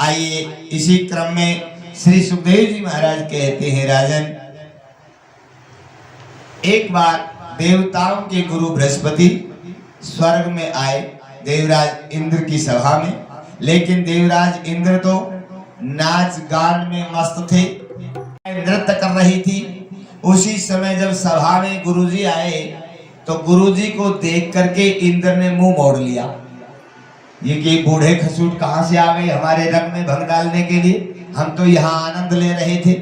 आइए इसी क्रम में श्री सुखदेव जी महाराज कहते हैं, राजन, एक बार देवताओं के गुरु बृहस्पति स्वर्ग में आए देवराज इंद्र की सभा में, लेकिन देवराज इंद्र तो नाच गान में मस्त थे, नृत्य कर रही थी। उसी समय जब सभा में गुरुजी आए तो गुरुजी को देख करके इंद्र ने मुंह मोड़ लिया। ये कि बूढ़े खसूट कहां से आ गए हमारे रंग में भंग डालने के लिए, हम तो यहाँ आनंद ले रहे थे।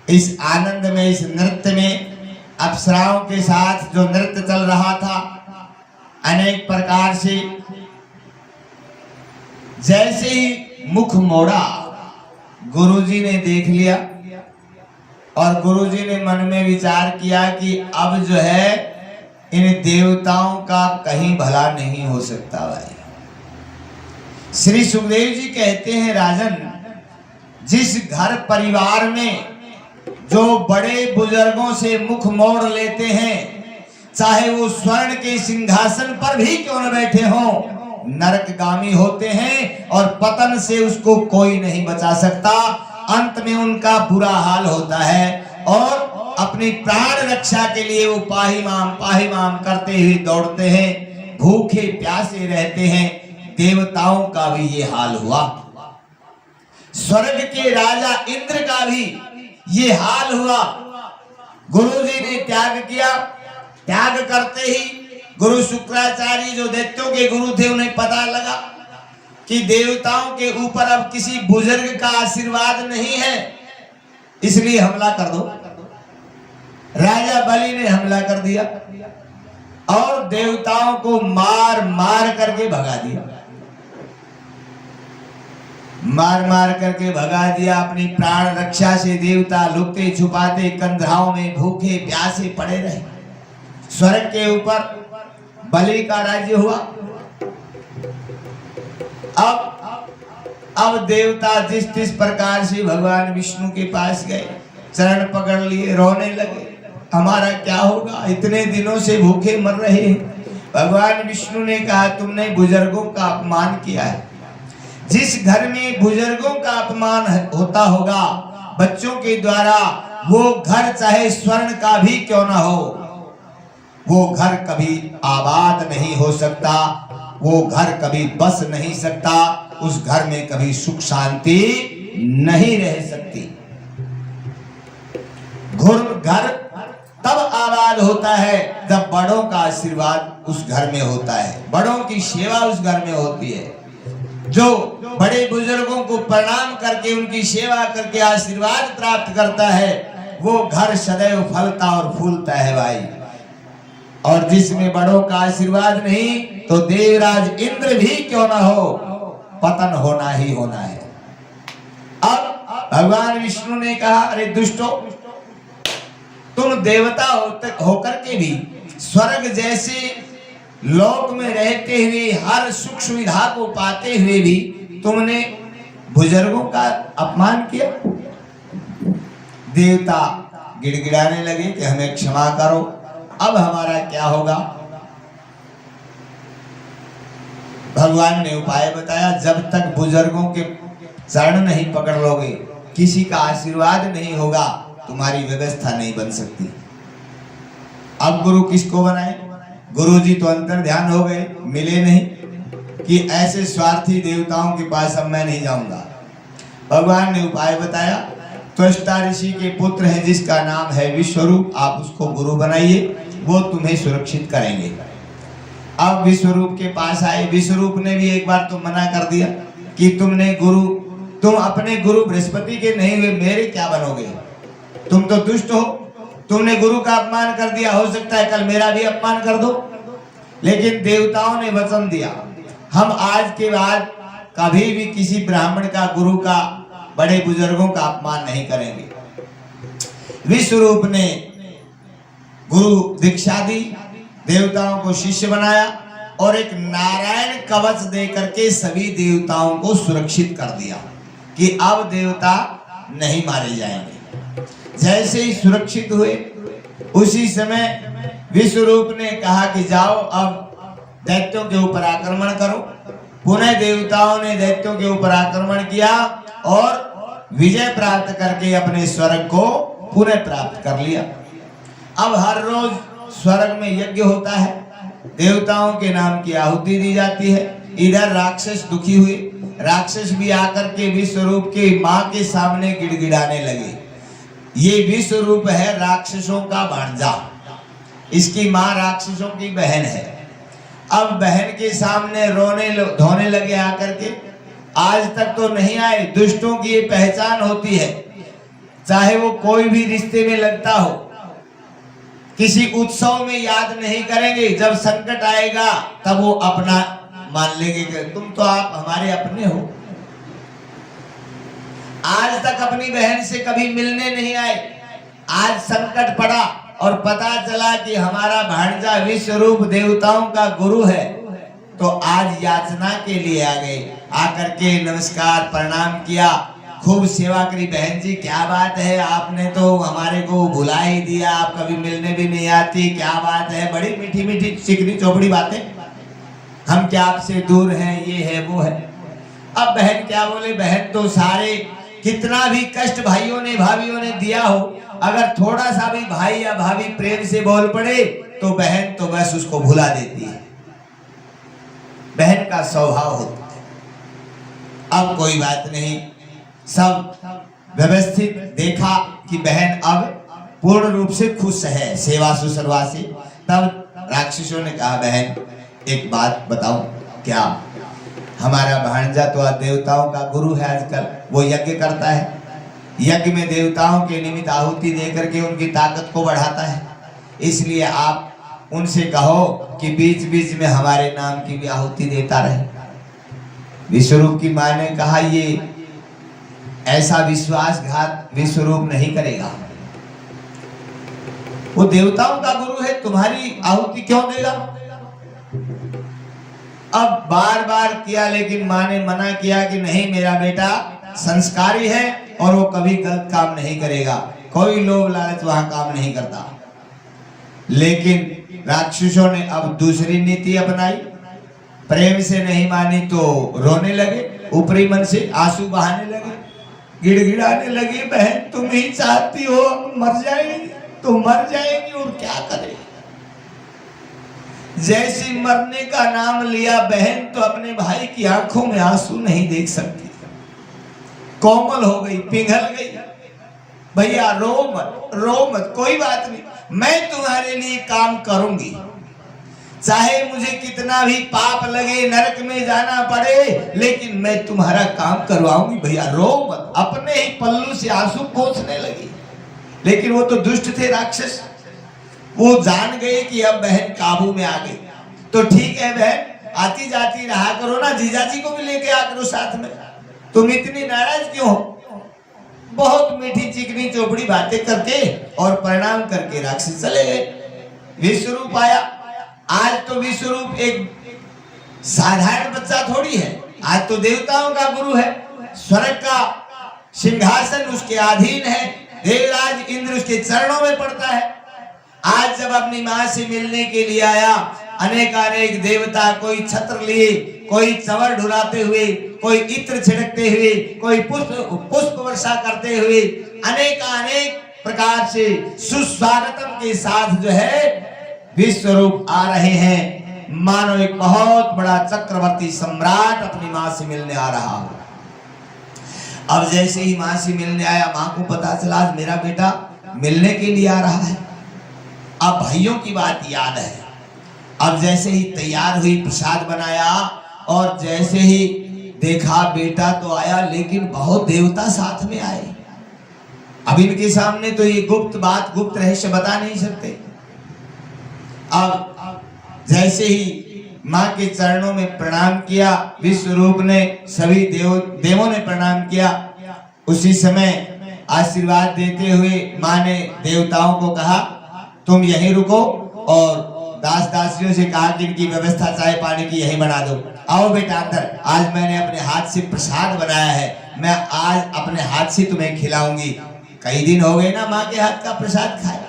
इस आनंद में, इस नृत्य में अप्सराओं के साथ जो नृत्य चल रहा था, अनेक प्रकार से, जैसे ही मुख मोड़ा गुरुजी ने देख लिया और गुरुजी ने मन में विचार किया कि अब जो है इन देवताओं का कहीं भला नहीं हो सकता भाई। श्री सुखदेव जी कहते हैं, राजन, जिस घर परिवार में जो बड़े बुजुर्गों से मुख मोड़ लेते हैं, चाहे वो स्वर्ण के सिंहासन पर भी क्यों न बैठे हों, नरकगामी होते हैं और पतन से उसको कोई नहीं बचा सकता। अंत में उनका बुरा हाल होता है और अपनी प्राण रक्षा के लिए वो पाही माम करते हुए दौड़ते हैं, भूखे प्यासे रहते हैं। देवताओं का भी ये हाल हुआ, स्वर्ग के राजा इंद्र का भी ये हाल हुआ। गुरुजी ने त्याग किया। त्याग करते ही गुरु शुक्राचार्य जो दैत्यों के गुरु थे, उन्हें पता लगा कि देवताओं के ऊपर अब किसी बुजुर्ग का आशीर्वाद नहीं है, इसलिए हमला कर दो। राजा बलि ने हमला कर दिया और देवताओं को मार मार करके भगा दिया। मार मार करके भगा दिया। अपनी प्राण रक्षा से देवता लुकते छुपाते कंधराओं में भूखे प्यासे पड़े रहे। स्वर्ग के ऊपर बलि का राज्य हुआ। अब देवता जिस प्रकार से भगवान विष्णु के पास गए, चरण पकड़ लिए, रोने लगे, हमारा क्या होगा, इतने दिनों से भूखे मर रहे हैं। भगवान विष्णु ने कहा, तुमने बुजुर्गों का अपमान किया है। जिस घर में बुजुर्गों का अपमान होता होगा बच्चों के द्वारा, वो घर चाहे स्वर्ण का भी क्यों ना हो, वो घर कभी आबाद नहीं हो सकता, वो घर कभी बस नहीं सकता, उस घर में कभी सुख शांति नहीं रह सकती। घर तब आबाद होता है जब बड़ों का आशीर्वाद उस घर में होता है, बड़ों की सेवा उस घर में होती है। जो बड़े बुजुर्गों को प्रणाम करके उनकी सेवा करके आशीर्वाद प्राप्त करता है, वो घर सदैव फलता और फूलता है भाई। और जिसमें बड़ों का आशीर्वाद नहीं, तो देवराज इंद्र भी क्यों ना हो, पतन होना ही होना है। अब भगवान विष्णु ने कहा, अरे दुष्टों, तुम देवता होकर के भी, स्वर्ग जैसे लोक में रहते हुए, हर सुख सुविधा को पाते हुए भी तुमने बुजुर्गों का अपमान किया। देवता गिड़गिड़ाने लगे कि हमें क्षमा करो, अब हमारा क्या होगा। भगवान ने उपाय बताया, जब तक बुजुर्गों के चरण नहीं पकड़ लोगे, किसी का आशीर्वाद नहीं होगा, तुम्हारी व्यवस्था नहीं बन सकती। अब गुरु किसको बनाए? गुरुजी तो अंतर ध्यान हो गए, मिले नहीं कि ऐसे स्वार्थी देवताओं के पास अब मैं नहीं जाऊंगा। भगवान ने उपाय बताया, त्वष्टा ऋषि के पुत्र हैं जिसका नाम है विश्वरूप, आप उसको गुरु बनाइए, वो तुम्हें सुरक्षित करेंगे। अब विश्वरूप के पास आए। विश्वरूप ने भी एक बार तो मना कर दिया कि तुम अपने गुरु बृहस्पति के नहीं हुए, मेरे क्या बनोगे, तुम तो दुष्ट हो, तुमने गुरु का अपमान कर दिया, हो सकता है कल मेरा भी अपमान कर दो। लेकिन देवताओं ने वचन दिया, हम आज के बाद कभी भी किसी ब्राह्मण का, गुरु का, बड़े बुजुर्गों का अपमान नहीं करेंगे। विश्वरूप ने गुरु दीक्षा दी, देवताओं को शिष्य बनाया और एक नारायण कवच दे करके सभी देवताओं को सुरक्षित कर दिया कि अब देवता नहीं मारे जाएंगे। जैसे ही सुरक्षित हुए, उसी समय विश्वरूप ने कहा कि जाओ अब दैत्यों के ऊपर आक्रमण करो। पुनः देवताओं ने दैत्यों के ऊपर आक्रमण किया और विजय प्राप्त करके अपने स्वर्ग को पुनः प्राप्त कर लिया। अब हर रोज स्वर्ग में यज्ञ होता है, देवताओं के नाम की आहुति दी जाती है। इधर राक्षस दुखी हुए, राक्षस भी आकर के विश्वरूप के माँ के सामने गिड़गिड़ाने लगे। ये विश्वरूप है राक्षसों का भांजा, इसकी माँ राक्षसों की बहन है। अब बहन के सामने रोने धोने लगे आकर के। आज तक तो नहीं आए, दुष्टों की ये पहचान होती है, चाहे वो कोई भी रिश्ते में लगता हो, किसी उत्सव में याद नहीं करेंगे, जब संकट आएगा तब वो अपना मान लेंगे कि तुम तो आप हमारे अपने हो। आज तक अपनी बहन से कभी मिलने नहीं आए, आज संकट पड़ा और पता चला कि हमारा भांजा विश्वरूप देवताओं का गुरु है, तो आज याचना के लिए आ गए। आकर के नमस्कार प्रणाम किया, खूब सेवा करी। बहन जी क्या बात है, आपने तो हमारे को भुला ही दिया, आप कभी मिलने भी नहीं आती, क्या बात है, बड़ी मीठी मीठी चिकनी चौपड़ी बातें, हम क्या आपसे दूर हैं, ये है वो है। अब बहन क्या बोले, बहन तो सारे कितना भी कष्ट भाइयों ने भाभीियों ने दिया हो, अगर थोड़ा सा भी भाई या भाभी प्रेम से बोल पड़े तो बहन तो बस उसको भुला देती है, बहन का स्वभाव होता है। अब कोई बात नहीं, सब व्यवस्थित देखा कि बहन अब पूर्ण रूप से खुश है सेवा सुसरवा से। तब राक्षसों ने कहा, बहन एक बात बताओ, क्या हमारा भांजा तो देवताओं का गुरु है, आजकल वो यज्ञ करता है, यज्ञ में देवताओं के निमित्त आहुति देकर के उनकी ताकत को बढ़ाता है, इसलिए आप उनसे कहो कि बीच बीच में हमारे नाम की भी आहुति देता रहे। विश्वरूप की मां ने कहा, ये ऐसा विश्वासघात विश्वरूप नहीं करेगा, वो देवताओं का गुरु है, तुम्हारी आहुति क्यों देगा। अब बार बार किया, लेकिन मां ने मना किया कि नहीं, मेरा बेटा संस्कारी है और वो कभी गलत काम नहीं करेगा, कोई लोभ लालच वहां काम नहीं करता। लेकिन राक्षसों ने अब दूसरी नीति अपनाई, प्रेम से नहीं मानी तो रोने लगे, ऊपरी मन से आंसू बहाने लगे, गिड़गिड़ाने लगी, बहन तुम ही चाहती हो हम मर जाएंगे, तो मर जाएंगे और क्या करें। जैसी मरने का नाम लिया, बहन तो अपने भाई की आंखों में आंसू नहीं देख सकती, कोमल हो गई, पिघल गई। भैया रो मत, कोई बात नहीं, मैं तुम्हारे लिए काम करूंगी, चाहे मुझे कितना भी पाप लगे, नरक में जाना पड़े, लेकिन मैं तुम्हारा काम करवाऊंगी। भैया रो मत। अपने ही पल्लू से आंसू पोंछने लगी। लेकिन वो तो दुष्ट थे राक्षस, वो जान गए कि अब बहन काबू में आ गई, तो ठीक है बहन, आती जाती रहा करो ना, जीजाजी को भी लेके आ करो साथ में, तुम इतनी नाराज क्यों हो। बहुत मीठी चिकनी चौपड़ी बातें करके और प्रणाम करके राक्षस चले गए। विश्वरूप आया। आज तो विश्वरूप एक साधारण बच्चा थोड़ी है, आज तो देवताओं का गुरु है, स्वर्ग का सिंहासन उसके अधीन है, देवराज इंद्र उसके चरणों में पड़ता है। आज जब अपनी मां से मिलने के लिए आया, अनेक देवता, कोई छत्र लिए, कोई चंवर ढुराते हुए, कोई इत्र छिड़कते हुए, कोई पुष्प वर्षा करते हुए, अनेक प्रकार से सुस्वागतम के साथ जो है विश्वरूप आ रहे हैं, मानो एक बहुत बड़ा चक्रवर्ती सम्राट अपनी मां से मिलने आ रहा हो। अब जैसे ही मां से मिलने आया, मां को पता चला आज मेरा बेटा मिलने के लिए आ रहा है। अब भाइयों की बात याद है। अब जैसे ही तैयार हुई, प्रसाद बनाया और जैसे ही देखा बेटा तो आया, लेकिन बहुत देवता साथ में आए। अब इनके सामने तो ये गुप्त बात, गुप्त रहस्य बता नहीं सकते। अब जैसे ही मां के चरणों में प्रणाम किया, विश्वरूप ने, सभी देवों ने प्रणाम किया। उसी समय आशीर्वाद देते हुए मां ने देवताओं को कहा, तुम यहीं रुको, और दास दासियों से कहा कि इनकी व्यवस्था चाय पानी की यहीं बना दो। आओ बेटा अंदर, आज मैंने अपने हाथ से प्रसाद बनाया है, मैं आज अपने हाथ से तुम्हें खिलाऊंगी। कई दिन हो गए ना माँ के हाथ का प्रसाद खाए।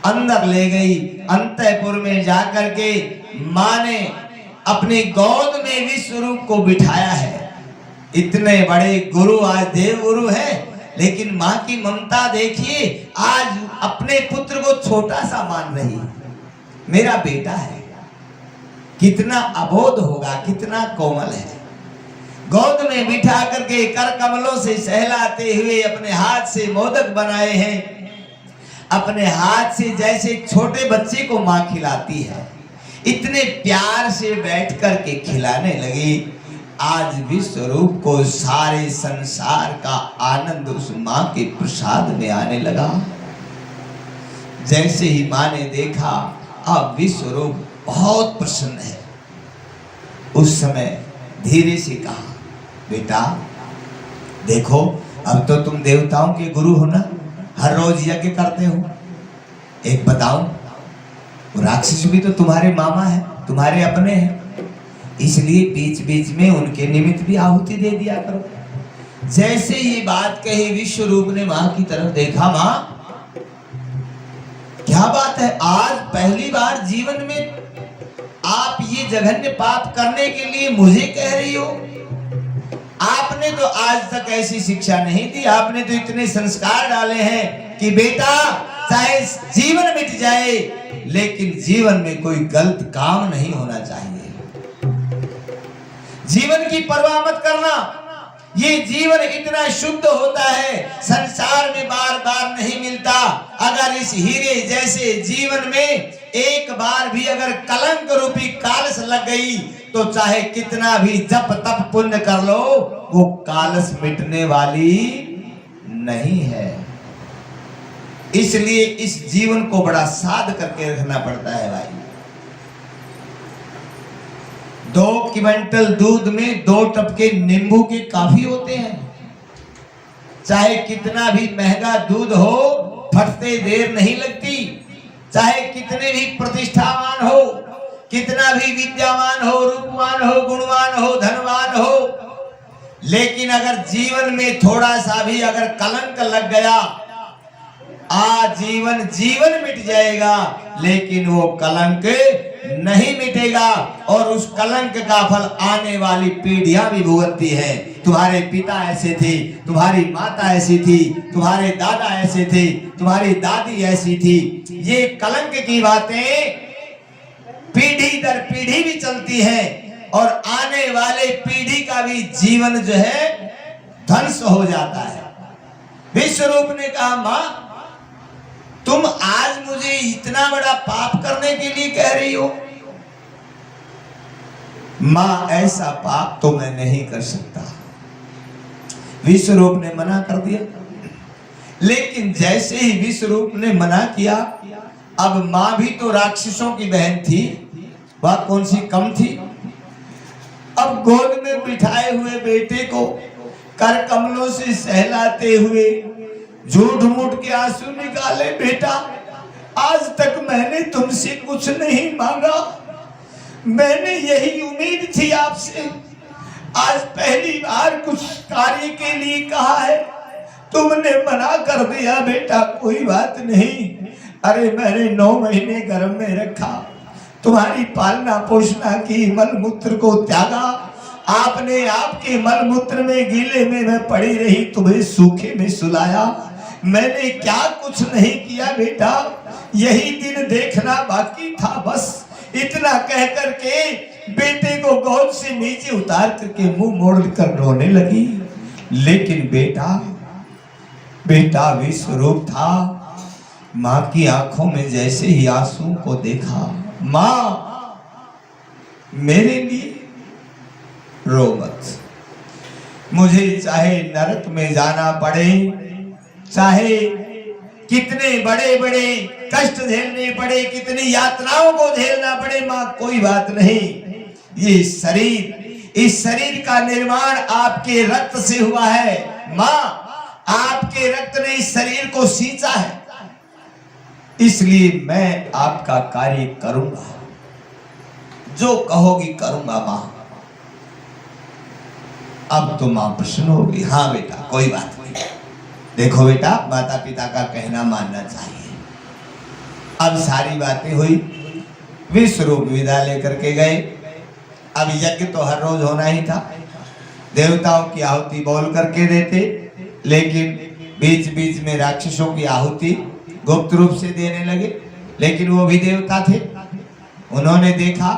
अंदर ले गई, अंतःपुर में जाकर के माँ ने अपनी गोद में विश्व रूप को बिठाया है। इतने बड़े गुरु, आज देव गुरु है, लेकिन माँ की ममता देखिए, आज अपने पुत्र को छोटा सा मान रही। मेरा बेटा है, कितना अबोध होगा, कितना कोमल है। गोद में बिठा करके कर कमलों से सहलाते हुए अपने हाथ से मोदक बनाए हैं। अपने हाथ से जैसे छोटे बच्चे को माँ खिलाती है, इतने प्यार से बैठ करके खिलाने लगी। आज विश्व रूप को सारे संसार का आनंद उस माँ के प्रसाद में आने लगा। जैसे ही माँ ने देखा, अब विश्व रूप बहुत प्रसन्न है। उस समय धीरे से कहा, बेटा देखो, अब तो तुम देवताओं के गुरु हो ना, हर रोज यज्ञ करते हो। एक बताओ, राक्षस भी तो तुम्हारे मामा है, तुम्हारे अपने हैं, इसलिए बीच बीच में उनके निमित्त भी आहुति दे दिया करो। जैसे ये बात कही, विश्व रूप ने माँ की तरफ देखा। माँ क्या बात है, आज पहली बार जीवन में आप ये जघन्य पाप करने के लिए मुझे कह रही हो? आपने तो आज तक ऐसी शिक्षा नहीं दी, आपने तो इतने संस्कार डाले हैं कि बेटा चाहे जीवन मिट जाए, लेकिन जीवन में कोई गलत काम नहीं होना चाहिए। जीवन की परवाह मत करना, ये जीवन इतना शुद्ध होता है, संसार में बार बार नहीं मिलता। अगर इस हीरे जैसे जीवन में एक बार भी अगर कलंक रूपी कालस लग गई, तो चाहे कितना भी जप तप पुण्य कर लो, वो कालस मिटने वाली नहीं है। इसलिए इस जीवन को बड़ा साध करके रखना पड़ता है भाई। 2 क्विंटल दूध में 2 टपके नींबू के काफी होते हैं। चाहे कितना भी महंगा दूध हो, फटते देर नहीं लगती। चाहे कितने भी प्रतिष्ठावान हो, कितना भी विद्यावान हो, रूपवान हो, गुणवान हो, धनवान हो, लेकिन अगर जीवन में थोड़ा सा भी अगर कलंक लग गया, आजीवन जीवन मिट जाएगा, लेकिन वो कलंक नहीं मिटेगा। और उस कलंक का फल आने वाली पीढ़ियां भी भुगतती है। तुम्हारे पिता ऐसे थे, तुम्हारी माता ऐसी थी, तुम्हारे दादा ऐसे थे, तुम्हारी दादी ऐसी थी। ये कलंक की बातें पीढ़ी दर पीढ़ी भी चलती है, और आने वाले पीढ़ी का भी जीवन जो है ध्वंस हो जाता है। विश्व रूप ने कहा, माँ तुम आज मुझे इतना बड़ा पाप करने के लिए कह रही हो? मां, ऐसा पाप तो मैं नहीं कर सकता। विश्व रूप ने मना कर दिया। लेकिन जैसे ही विश्व रूप ने मना किया, अब मां भी तो राक्षसों की बहन थी, वह कौन सी कम थी। अब गोद में बिठाए हुए बेटे को कर कमलों से सहलाते हुए झूठ मूठ के आंसू निकाले। बेटा, आज तक मैंने तुमसे कुछ नहीं मांगा, मैंने यही उम्मीद थी आपसे। आज पहली बार कुछ कार्य के लिए कहा है, तुमने मना कर दिया। बेटा कोई बात नहीं, अरे मैंने 9 महीने गर्भ में रखा, तुम्हारी पालना पोषणा की, मल मूत्र को त्यागा, आपने आपके मल मूत्र में गीले में मैं पड़ी रही, तुम्हें सूखे में सुलाया। मैंने क्या कुछ नहीं किया बेटा, यही दिन देखना बाकी था बस। इतना कह करके बेटे को गोद से नीचे उतार करके मुंह मोड़ कर रोने लगी। लेकिन बेटा विश्व रूप था। मां की आंखों में जैसे ही आंसू को देखा, मां मेरे लिए रो मत, मुझे चाहे नरक में जाना पड़े, चाहे कितने बड़े बड़े कष्ट झेलने पड़े, कितनी यातनाओं को झेलना पड़े, मां कोई बात नहीं। ये शरीर, इस शरीर का निर्माण आपके रक्त से हुआ है। मां, आपके रक्त ने इस शरीर को सींचा है, इसलिए मैं आपका कार्य करूंगा, जो कहोगी करूंगा मां। अब तो मां प्रसन्न होगी। हाँ बेटा कोई बात नहीं, देखो बेटा माता पिता का कहना मानना चाहिए। अब सारी बातें हुई, विश्व रूप विदा लेकर के गए। अब यज्ञ तो हर रोज होना ही था, देवताओं की आहुति बोल करके देते, लेकिन बीच बीच में राक्षसों की आहुति गुप्त रूप से देने लगे। लेकिन वो भी देवता थे, उन्होंने देखा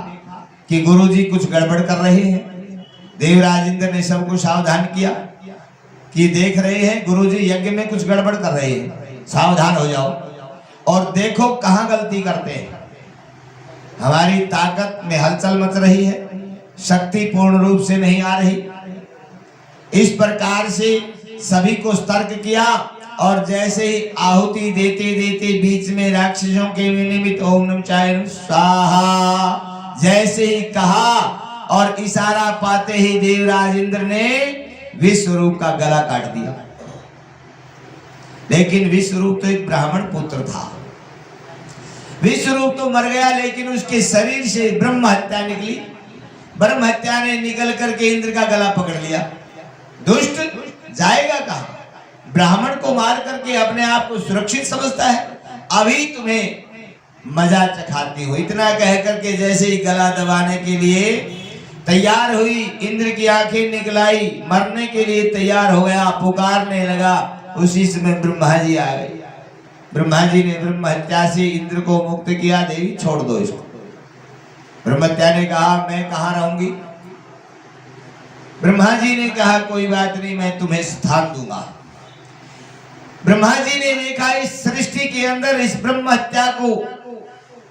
कि गुरुजी कुछ गड़बड़ कर रहे हैं। देवराज इंद्र ने सबको सावधान किया कि देख रहे हैं गुरुजी यज्ञ में कुछ गड़बड़ कर रहे हैं, सावधान हो जाओ और देखो कहाँ गलती करते हैं। हमारी ताकत में हलचल मच रही है, शक्ति पूर्ण रूप से नहीं आ रही। इस प्रकार से सभी को सतर्क किया और जैसे ही आहुति देते देते बीच में राक्षसों के निमित्त ओम नमः शिवाय स्वाहा जैसे ही कहा और इशारा पाते ही देवराज इंद्र ने विश्वरूप का गला काट दिया। लेकिन विश्वरूप तो एक ब्राह्मण पुत्र था, विश्वरूप तो मर गया, लेकिन उसके शरीर से ब्रह्म हत्या निकली। ब्रह्म हत्या ने निकल करके इंद्र का गला पकड़ लिया। दुष्ट जाएगा कहां? ब्राह्मण को मार करके अपने आप को सुरक्षित समझता है, अभी तुम्हें मजा चखाती हो। इतना कह करके जैसे ही गला दबाने के लिए तैयार हुई, इंद्र की आंखें निकलाई, मरने के लिए तैयार हो गया, पुकारने लगा। उसी समय ब्रह्मा जी आ गए। ब्रह्मा जी ने ब्रह्म हत्या से इंद्र को मुक्त किया। देवी छोड़ दो इसको। ब्रह्म हत्या ने कहा मैं कहाँ रहूंगी? ब्रह्मा जी ने कहा कोई बात नहीं, मैं तुम्हें स्थान दूंगा। ब्रह्मा जी ने देखा इस सृष्टि के अंदर इस ब्रह्म हत्या को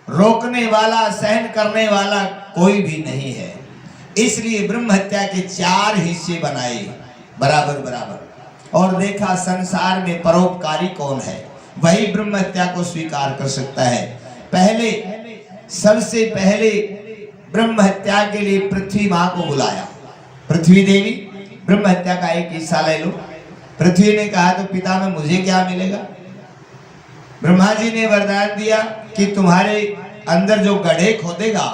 रोकने वाला, सहन करने वाला कोई भी नहीं है, इसलिए ब्रह्म हत्या के 4 हिस्से बनाए बराबर बराबर, और देखा संसार में परोपकारी कौन है, वही ब्रह्म हत्या को स्वीकार कर सकता है। पहले सबसे पहले ब्रह्म हत्या के लिए पृथ्वी मां को बुलाया। पृथ्वी देवी ब्रह्म हत्या का एक हिस्सा ले लो। पृथ्वी ने कहा तो पिता में मुझे क्या मिलेगा? ब्रह्मा जी ने वरदान दिया कि तुम्हारे अंदर जो गड्ढे खोदेगा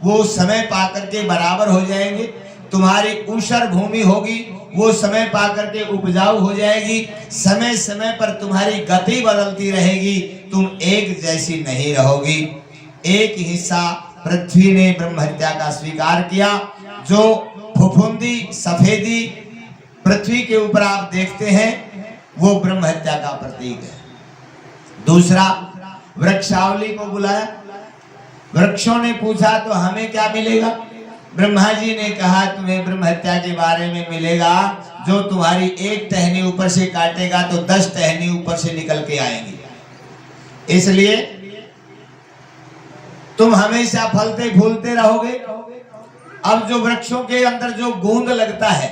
वो समय पाकर के बराबर हो जाएंगे, तुम्हारी ऊषर भूमि होगी वो समय पाकर के उपजाऊ हो जाएगी, समय समय पर तुम्हारी गति बदलती रहेगी, तुम एक जैसी नहीं रहोगी। एक हिस्सा पृथ्वी ने ब्रह्म हत्या का स्वीकार किया। जो फुफुंदी सफेदी पृथ्वी के ऊपर आप देखते हैं वो ब्रह्म हत्या का प्रतीक है। दूसरा, वृक्षावली को बुलाया। वृक्षों ने पूछा तो हमें क्या मिलेगा? ब्रह्मा जी ने कहा तुम्हें ब्रह्म हत्या के बारे में मिलेगा, जो तुम्हारी एक टहनी ऊपर से काटेगा तो 10 टहनी ऊपर से निकल के आएंगी, इसलिए तुम हमेशा फलते फूलते रहोगे। अब जो वृक्षों के अंदर जो गोंद लगता है,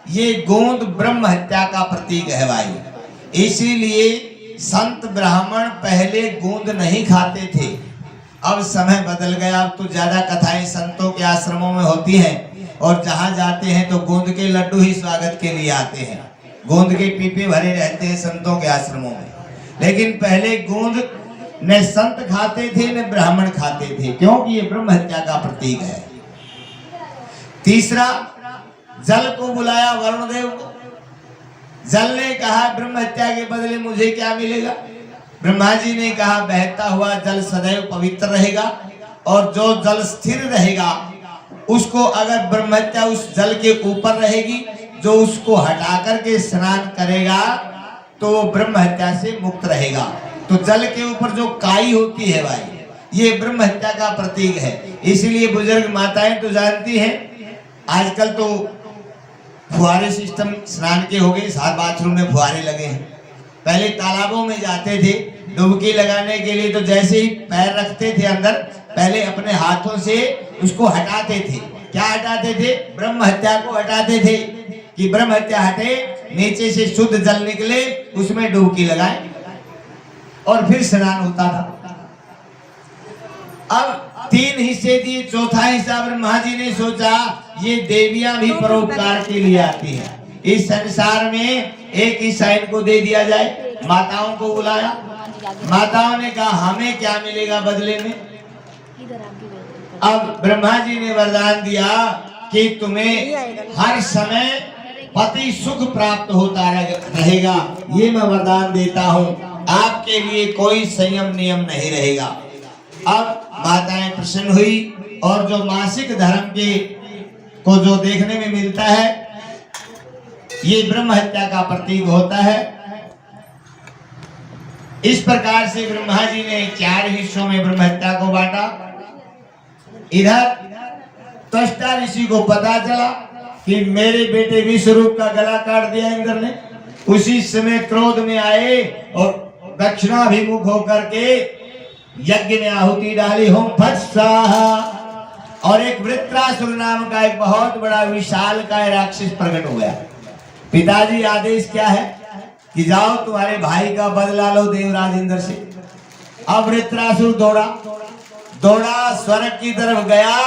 ये गोंद ब्रह्म हत्या का प्रतीक है भाई। इसीलिए संत ब्राह्मण पहले गोंद नहीं खाते थे, अब समय बदल गया। अब तो ज्यादा कथाएं संतों के आश्रमों में होती हैं और जहां जाते हैं तो गोंद के लड्डू ही स्वागत के लिए आते हैं, गोंद के पीपे भरे रहते हैं संतों के आश्रमों में। लेकिन पहले गोंद न संत खाते थे न ब्राह्मण खाते थे, क्योंकि ये ब्रह्म हत्या का प्रतीक है। तीसरा, जल को बुलाया, वरुण देव को। जल ने कहा ब्रह्म हत्या के बदले मुझे क्या मिलेगा? ब्रह्मा जी ने कहा बहता हुआ जल सदैव पवित्र रहेगा, और जो जल स्थिर रहेगा उसको अगर ब्रह्म हत्या उस जल के ऊपर रहेगी, जो उसको हटा करके स्नान करेगा तो वो ब्रह्म हत्या से मुक्त रहेगा। तो जल के ऊपर जो काई होती है भाई, ये ब्रह्म हत्या का प्रतीक है। इसीलिए बुजुर्ग माताएं तो जानती हैं, आजकल तो फुहारे सिस्टम स्नान के हो गए, साथ बाथरूम में फुहारे लगे हैं। पहले तालाबों में जाते थे डुबकी लगाने के लिए, तो जैसे ही पैर रखते थे अंदर, पहले अपने हाथों से उसको हटाते थे। क्या हटाते थे? ब्रह्म हत्या को हटाते थे, कि ब्रह्म हत्या हटे, नीचे से शुद्ध जल निकले, उसमें डुबकी लगाए और फिर स्नान होता था। अब 3 हिस्से दिए, चौथा हिस्सा ब्रह्मा जी ने सोचा ये देवियां भी परोपकार के लिए आती हैं, इस संसार में एक हिस्सा इनको दे दिया जाए। माताओं को बुलाया। माताओं ने कहा हमें क्या मिलेगा बदले में? अब ब्रह्मा जी ने वरदान दिया कि तुम्हें हर समय पति सुख प्राप्त होता रहेगा, ये मैं वरदान देता हूँ। आपके लिए कोई संयम नियम नहीं रहेगा। अब माताएं प्रसन्न हुई और जो मासिक धर्म के को जो देखने में मिलता है ये ब्रह्म हत्या का प्रतीक होता है। इस प्रकार से ब्रह्मा जी ने 4 हिस्सों में ब्रह्म हत्या को बांटा। इधर त्वष्टा ऋषि को पता चला कि मेरे बेटे विश्वरूप का गला काट दिया इंद्र ने। उसी समय क्रोध में आए और दक्षिणाभिमुख होकर के यज्ञ में आहुति डाली। होम फट स्वाहा। और एक वृत्रासुर नाम का एक बहुत बड़ा विशाल का राक्षस प्रकट हुआ। पिताजी आदेश क्या है कि जाओ तुम्हारे भाई का बदला लो देवराज इंद्र से। अब वृत्रासुर दौड़ा स्वर्ग की तरफ गया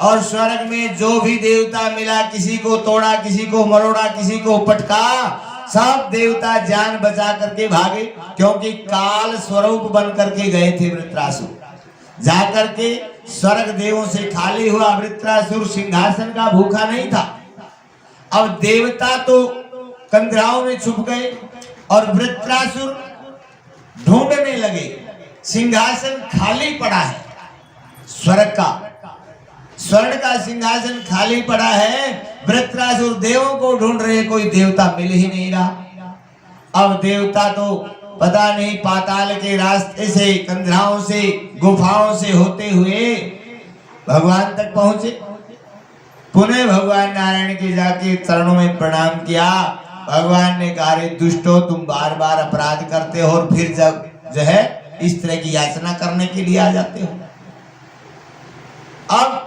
और स्वर्ग में जो भी देवता मिला किसी को तोड़ा, किसी को मरोड़ा, किसी को पटका। सब देवता जान बचा करके भागे, क्योंकि काल स्वरूप बन करके गए थे वृत्रासुर। जाकर के स्वर्ग देवों से खाली हुआ। वृत्रासुर सिंहासन का भूखा नहीं था। अब देवता तो कंदराओं में छुप गए और वृत्रासुर ढूंढने लगे। सिंहासन खाली पड़ा है, स्वर्ग का सिंहासन खाली पड़ा है। वृत्रासुर देवों को ढूंढ रहे, कोई देवता मिल ही नहीं रहा। अब देवता तो पता नहीं पाताल के रास्ते से, कंदराओं से, गुफाओं से होते हुए भगवान तक पहुंचे। पुनः भगवान नारायण के जाके चरणों में प्रणाम किया। भगवान ने कहा, रे दुष्टो, तुम बार बार अपराध करते हो और फिर जब जो है इस तरह की याचना करने के लिए आ जाते हो। अब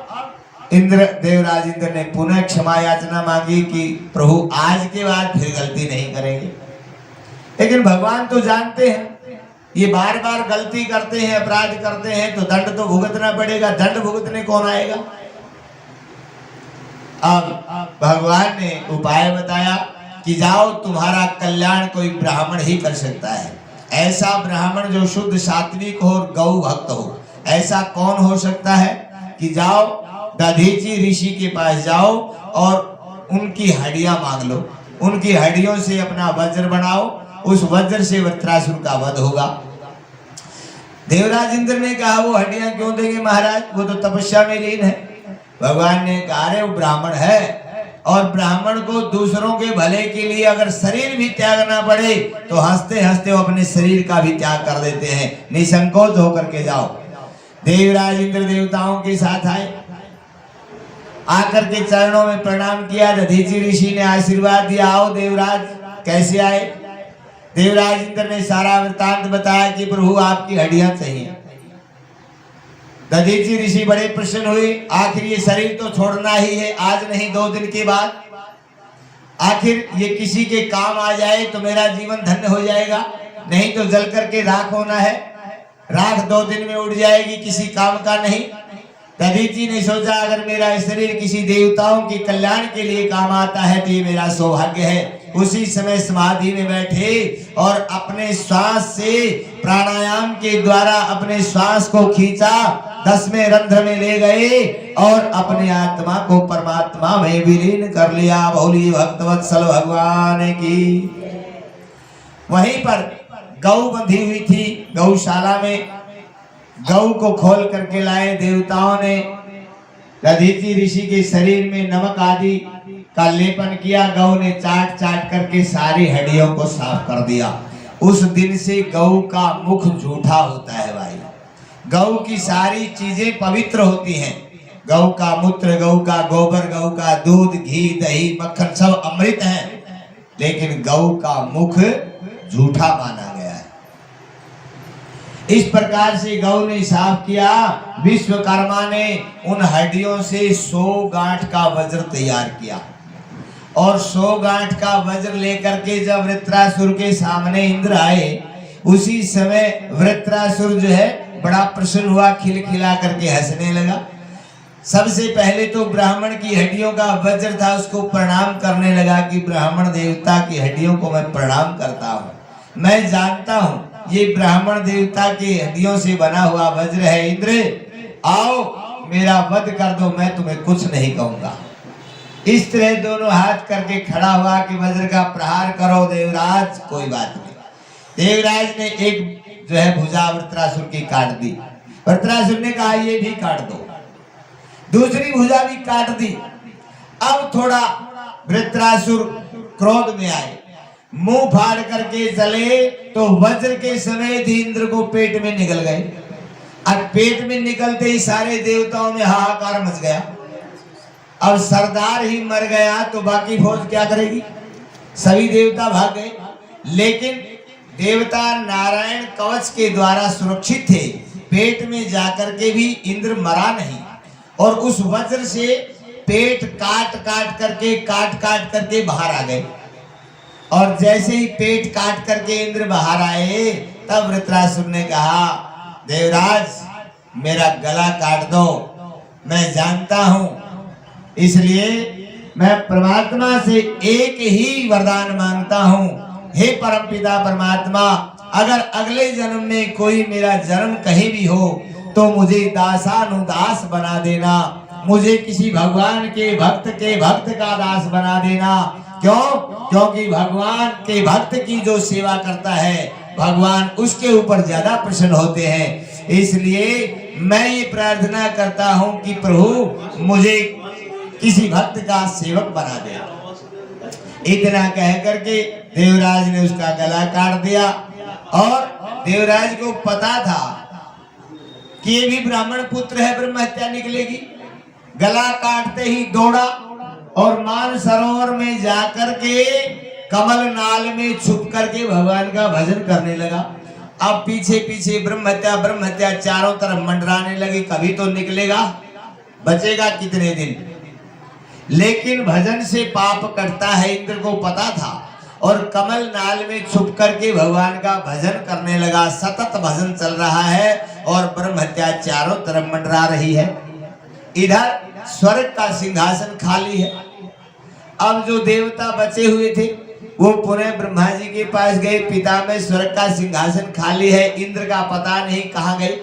देवराज इंद्र ने पुनः क्षमा याचना मांगी कि प्रभु आज के बाद फिर गलती नहीं करेंगे। लेकिन भगवान तो जानते हैं ये बार बार गलती करते हैं, अपराध करते हैं, तो दंड तो भुगतना पड़ेगा। दंड भुगतने कौन आएगा? अब भगवान ने उपाय बताया कि जाओ, तुम्हारा कल्याण कोई ब्राह्मण ही कर सकता है। ऐसा ब्राह्मण जो शुद्ध सात्विक हो और गौ भक्त हो, ऐसा कौन हो सकता है कि जाओ दधीचि ऋषि के पास जाओ और उनकी हड्डियां मांग लो। उनकी हड्डियों से अपना वज्र बनाओ, उस वज्र से वृत्रासुर का वध होगा। देवराज इंद्र ने कहा, वो हड्डियां क्यों देंगे महाराज, वो तो तपस्या में लीन है। भगवान ने कहा, रे वो ब्राह्मण है और ब्राह्मण को दूसरों के भले के लिए अगर शरीर भी त्यागना पड़े तो हंसते हंसते वो अपने शरीर का भी त्याग कर देते हैं। निसंकोच होकर के जाओ। देवराज इंद्र देवताओं के साथ आए, आकर के चरणों में प्रणाम किया। दधीचि ऋषि ने आशीर्वाद दिया, आओ देवराज। कैसे आए? देवराज इंद्र ने सारा वृतांत बताया कि प्रभु आपकी हड्डियां चाहिए। दधीचि ऋषि बड़े प्रसन्न हुए। आखिर ये शरीर तो छोड़ना ही है, आज नहीं 2 दिन के बाद। आखिर ये किसी के काम आ जाए तो मेरा जीवन धन्य हो जाएगा, नहीं तो जल करके राख होना है। राख 2 दिन में उड़ जाएगी, किसी काम का नहीं। दधीचि ने सोचा, अगर मेरा शरीर किसी देवताओं के कल्याण के लिए काम आता है तो ये मेरा सौभाग्य है। उसी समय समाधि में बैठे और अपने श्वास से प्राणायाम के द्वारा अपने श्वास को खींचा, 10वें रंध्र में ले गए और अपने आत्मा को परमात्मा में विलीन कर लिया। बोलिए भक्तवत्सल भगवान की। वहीं पर गौ बंधी हुई थी गौशाला में। गौ को खोल करके लाए देवताओं ने। दधीचि ऋषि के शरीर में नमक आदि का लेपन किया। गौ ने चाट चाट करके सारी हड्डियों को साफ कर दिया। उस दिन से गौ का मुख झूठा होता है भाई। गौ की सारी चीजें पवित्र होती हैं। गौ का मूत्र, गौ का गोबर, गौ का दूध, घी, दही, मक्खन सब अमृत है, लेकिन गौ का मुख झूठा माना गया है। इस प्रकार से गौ ने साफ किया। विश्वकर्मा ने उन हड्डियों से 100 गांठ का वज्र तैयार किया और 100 गांठ का वज्र लेकर के जब वृत्रासुर के सामने इंद्र आए, उसी समय वृत्रासुर जो है बड़ा प्रसन्न हुआ, खिलखिला करके हंसने लगा। सबसे पहले तो ब्राह्मण की हड्डियों का वज्र था, उसको प्रणाम करने लगा कि ब्राह्मण देवता की हड्डियों को मैं प्रणाम करता हूँ। मैं जानता हूँ ये ब्राह्मण देवता की हड्डियों से बना हुआ वज्र है। इंद्र आओ मेरा वध कर दो, मैं तुम्हें कुछ नहीं कहूंगा। इस तरह दोनों हाथ करके खड़ा हुआ कि वज्र का प्रहार करो देवराज। कोई बात नहीं। देवराज ने एक जो है भुजा वृत्रासुर की काट दी। वृत्रासुर ने कहा ये भी काट दो। दूसरी भुजा भी काट दी। अब थोड़ा वृत्रासुर क्रोध में आए, मुंह फाड़ करके चले तो वज्र के समेत इंद्र को पेट में निकल गए। अब पेट में निकलते ही सारे देवताओं में हाहाकार मच गया। अब सरदार ही मर गया तो बाकी फौज क्या करेगी? सभी देवता भाग गए, लेकिन देवता नारायण कवच के द्वारा सुरक्षित थे। पेट में जाकर के भी इंद्र मरा नहीं, और उस वज्र से पेट काट काट करके बाहर आ गए। और जैसे ही पेट काट करके इंद्र बाहर आए, तब वृत्रासुर ने कहा, देवराज मेरा गला काट दो, मैं जानता हूं, इसलिए मैं परमात्मा से एक ही वरदान मांगता हूं, हे परमपिता परमात्मा, अगर अगले जन्म में कोई मेरा जन्म कहीं भी हो तो मुझे दासानुदास बना देना, मुझे किसी भगवान के भक्त का दास बना देना। क्यों? क्योंकि भगवान के भक्त की जो सेवा करता है, भगवान उसके ऊपर ज्यादा प्रसन्न होते हैं। इसलिए मैं ये प्रार्थना करता हूं कि प्रभु मुझे किसी भक्त का सेवक बना दे। इतना कह करके देवराज ने उसका गला काट दिया। और देवराज को पता था कि ये भी ब्राह्मण पुत्र है, ब्रह्म हत्या निकलेगी। गला काटते ही दौड़ा और मान सरोवर में जाकर के कमल नाल में छुप करके भगवान का भजन करने लगा। अब पीछे पीछे ब्रह्म हत्या चारों तरफ मंडराने लगी। कभी तो निकलेगा, बचेगा कितने दिन। लेकिन भजन से पाप कटता है, इंद्र को पता था, और कमल नाल में छुप करके भगवान का भजन करने लगा। सतत भजन चल रहा है और ब्रह्म हत्या चारों तरफ मंडरा रही है। इधर स्वर्ग का सिंहासन खाली है। अब जो देवता बचे हुए थे वो पुनः ब्रह्मा जी के पास गए, पिता में स्वर्ग का सिंहासन खाली है, इंद्र का पता नहीं कहाँ गए,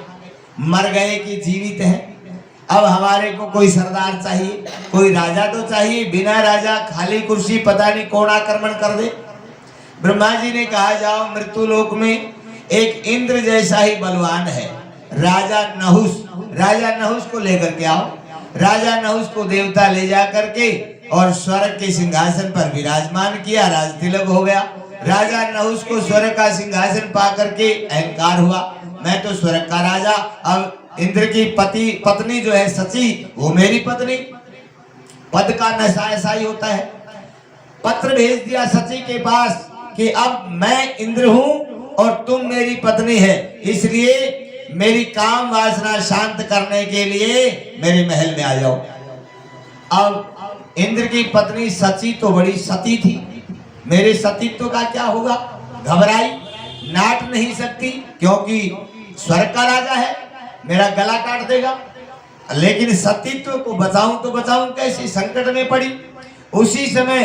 मर गए कि जीवित हैं। अब हमारे को कोई सरदार चाहिए, कोई राजा तो चाहिए, बिना राजा खाली कुर्सी पता नहीं कौन आक्रमण कर दे। ब्रह्मा जी ने कहा, जाओ मृत्यु लोक में एक इंद्र जैसा ही बलवान है, राजा नहुस को लेकर के आओ। राजा नहुस को देवता ले जा करके और स्वर्ग के सिंहासन पर विराजमान किया। राज तिलक हो गया। राजा नहुस को स्वर्ग का सिंहासन पा करके अहंकार हुआ, मैं तो स्वर्ग का राजा। अब इंद्र की पत्नी जो है सची, वो मेरी पत्नी। पद का नशा ऐसा ही होता है। पत्र भेज दिया सची के पास कि अब मैं इंद्र हूं और तुम मेरी पत्नी है, इसलिए मेरी काम वासना शांत करने के लिए मेरे महल में आ जाओ। अब इंद्र की पत्नी सची तो बड़ी सती थी, मेरे सतीत्व का क्या होगा, घबराई, नाट नहीं सकती, क्योंकि स्वर्ग का राजा है, मेरा गला काट देगा। लेकिन सतीत्व को बचाऊं तो बचाऊं कैसे, संकट में पड़ी। उसी समय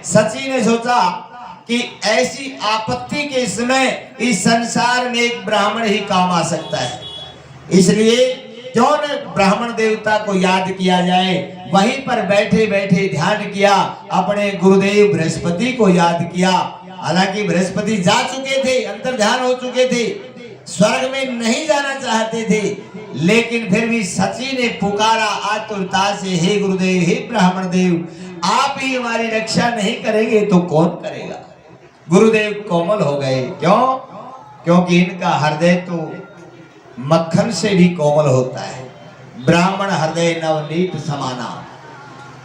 सची ने सोचा कि ऐसी आपत्ति के समय इस संसार में एक ब्राह्मण ही काम आ सकता है, इसलिए क्यों न ब्राह्मण देवता को याद किया जाए। वहीं पर बैठे बैठे ध्यान किया, अपने गुरुदेव बृहस्पति को याद किया। हालांकि बृहस्पति जा चुके थे, अंतर ध्यान हो चुके थे, स्वर्ग में नहीं जाना चाहते थे, लेकिन फिर भी सची ने पुकारा आतुरता से, हे गुरुदेव, हे ब्राह्मण देव, आप ही हमारी रक्षा नहीं करेंगे तो कौन करेगा। गुरुदेव कोमल हो गए। क्यों? क्योंकि इनका हृदय तो मक्खन से भी कोमल होता है। ब्राह्मण हृदय नवनीत समाना,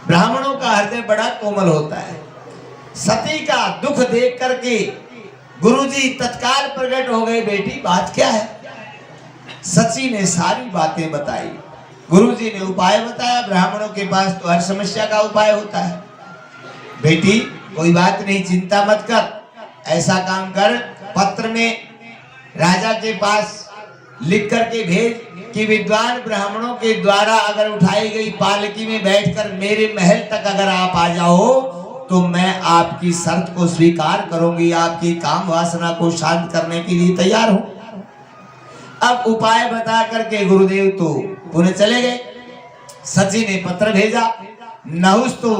ब्राह्मणों का हृदय बड़ा कोमल होता है। सती का दुख देख करके गुरुजी तत्काल प्रकट हो गए, बेटी बात क्या है। सची ने सारी बातें बताई। गुरुजी ने उपाय बताया, ब्राह्मणों के पास तो हर समस्या का उपाय होता है। बेटी कोई बात नहीं, चिंता मत कर, ऐसा काम कर, पत्र में राजा के पास लिख करके भेज कि विद्वान ब्राह्मणों के द्वारा अगर उठाई गई पालकी में बैठकर मेरे महल तक अगर आप आ जाओ तो मैं आपकी शर्त को स्वीकार करूंगी, आपकी काम वासना को शांत करने के लिए तैयार हूं। अब उपाय बता करके गुरुदेव तो पुणे चले गए। सची ने पत्र भेजा। नहुस तो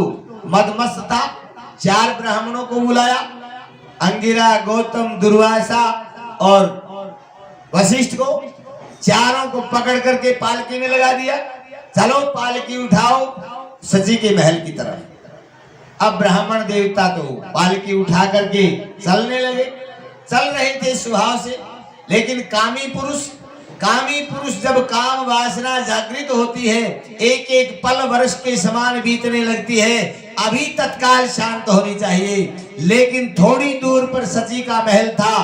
मदमस्त था, 4 ब्राह्मणों को बुलाया, अंगिरा, गौतम, दुर्वासा और वशिष्ठ को, चारों को पकड़ करके पालकी में लगा दिया। चलो पालकी उठाओ सची के महल की तरफ। अब ब्राह्मण देवता तो पालकी उठा करके चलने लगे, चल रहे थे स्वभाव से। लेकिन कामी पुरुष जब काम वासना जागृत होती है, एक एक पल वर्ष के समान बीतने लगती है। अभी तत्काल शांत होनी चाहिए, लेकिन थोड़ी दूर पर सची का महल था,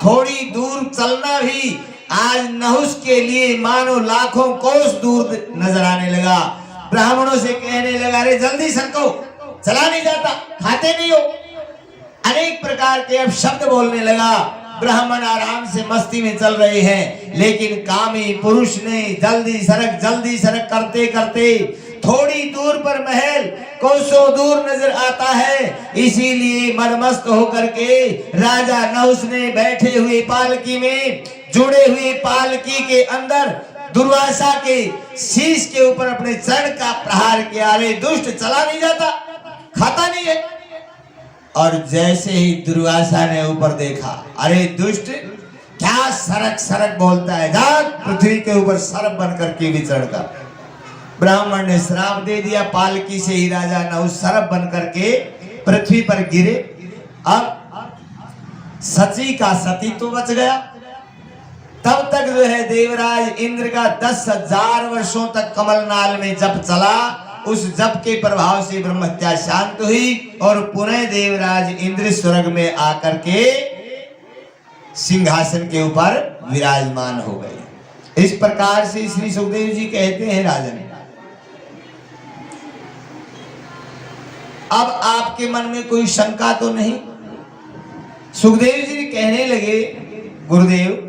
थोड़ी दूर चलना भी आज नहुस के लिए मानो लाखों कोस दूर नजर आने लगा। ब्राह्मणों से कहने लगा, अरे जल्दी सरको, चला नहीं जाता, खाते नहीं हो। अनेक प्रकार के अब शब्द बोलने लगा। ब्राह्मण आराम से मस्ती में चल रहे हैं, लेकिन कामी पुरुष ने जल्दी सरक करते करते थोड़ी दूर पर महल कोसों दूर नजर आता है। इसीलिए मनमस्त होकर के राजा नहुस ने बैठे हुए पालकी में, जुड़े हुए पालकी के अंदर दुर्वासा के शीश के ऊपर अपने चरण का प्रहार किया। अरे दुष्ट, चला नहीं जाता, खाता नहीं है। और जैसे ही दुर्वासा ने ऊपर देखा, अरे दुष्ट, क्या सरक सरक बोलता है, जा पृथ्वी के ऊपर सर्प बनकर के विचरण कर। ब्राह्मण ने श्राप दे दिया, पालकी से ही राजा नहुस सर्प बनकर के पृथ्वी पर गिरे। अब सची का सती तो बच गया। तब तक जो है देवराज इंद्र का 10,000 वर्षों तक कमलनाल में जप चला। उस जप के प्रभाव से ब्रह्महत्या शांत हुई और पुनः देवराज इंद्र स्वर्ग में आकर के सिंहासन के ऊपर विराजमान हो गए। इस प्रकार से श्री सुखदेव जी कहते हैं, राजन, अब आपके मन में कोई शंका तो नहीं? सुखदेव जी कहने लगे, गुरुदेव,